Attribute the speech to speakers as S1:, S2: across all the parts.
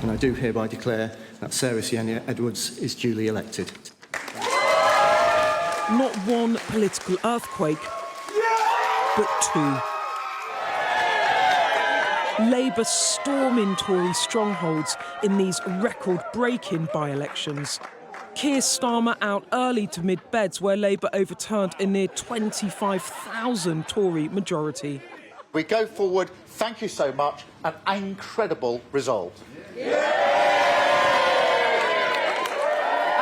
S1: and I do hereby declare that Sarah Sienna Edwards is duly elected.
S2: Not one political earthquake, but two. Labour storming Tory strongholds in these record-breaking by-elections. Keir Starmer out early to Mid Beds, where Labour overturned a near 25,000 Tory majority.
S3: We go forward, thank you so much, an incredible result.
S4: An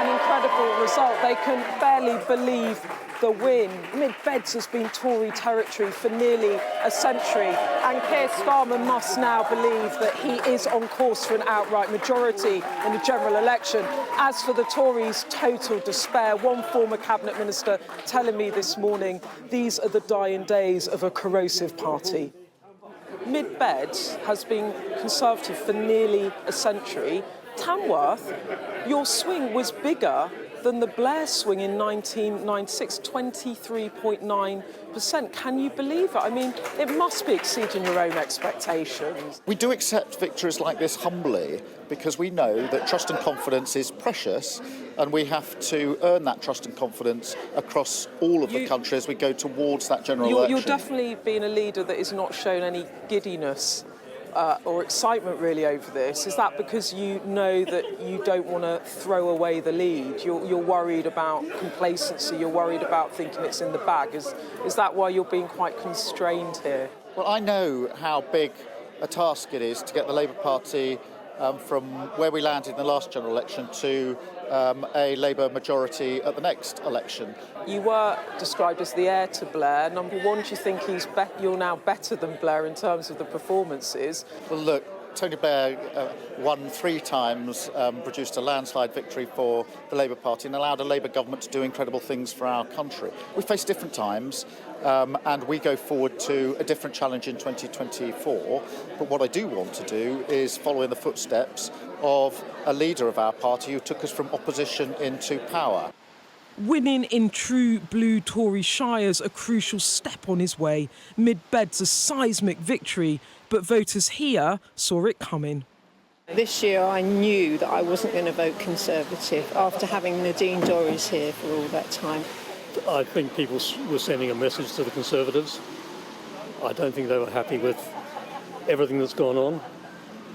S4: incredible result. They can barely believe the win. Mid Beds has been Tory territory for nearly a century, and Keir Starmer must now believe that he is on course for an outright majority in the general election. As for the Tories' total despair, one former cabinet minister telling me this morning, these are the dying days of a corrosive party. Mid Beds has been Conservative for nearly a century. Tamworth, your swing was bigger than the Blair swing in 1996, 23.9%. Can you believe it? I mean, it must be exceeding your own expectations.
S3: We do accept victories like this humbly because we know that trust and confidence is precious, and we have to earn that trust and confidence across all of the country as we go towards that general election.
S4: You're definitely being a leader that has not shown any giddiness or excitement really over this. Is that because you know that you don't want to throw away the lead? You're worried about complacency, you're worried about thinking it's in the bag. Is that why you're being quite constrained here?
S3: Well, I know how big a task it is to get the Labour Party from where we landed in the last general election to a Labour majority at the next election.
S4: You were described as the heir to Blair. Number one, do you think you're now better than Blair in terms of the performances?
S3: Well, look, Tony Blair won 3 times, produced a landslide victory for the Labour Party and allowed a Labour government to do incredible things for our country. We face different times and we go forward to a different challenge in 2024. But what I do want to do is follow in the footsteps of a leader of our party who took us from opposition into power.
S2: Winning in true blue Tory shires, a crucial step on his way. Mid Beds a seismic victory, but voters here saw it coming.
S5: This year I knew that I wasn't going to vote Conservative after having Nadine Dorries here for all that time.
S6: I think people were sending a message to the Conservatives. I don't think they were happy with everything that's gone on,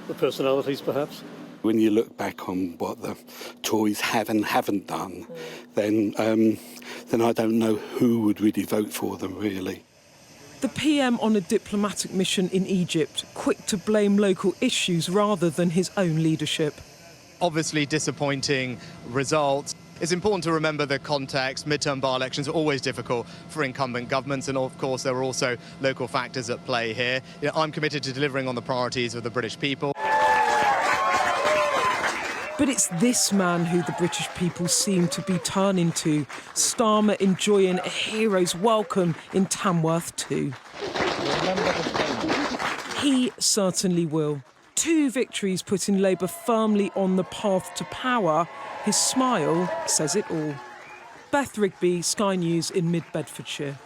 S6: the personalities perhaps.
S7: When you look back on what the Tories have and haven't done, then I don't know who would really vote for them, really.
S2: The PM on a diplomatic mission in Egypt, quick to blame local issues rather than his own leadership.
S8: Obviously disappointing results. It's important to remember the context. Midterm by-elections are always difficult for incumbent governments, and of course there are also local factors at play here. I'm committed to delivering on the priorities of the British people.
S2: But it's this man who the British people seem to be turning to. Starmer enjoying a hero's welcome in Tamworth too. He certainly will. 2 victories putting Labour firmly on the path to power. His smile says it all. Beth Rigby, Sky News in Mid Bedfordshire.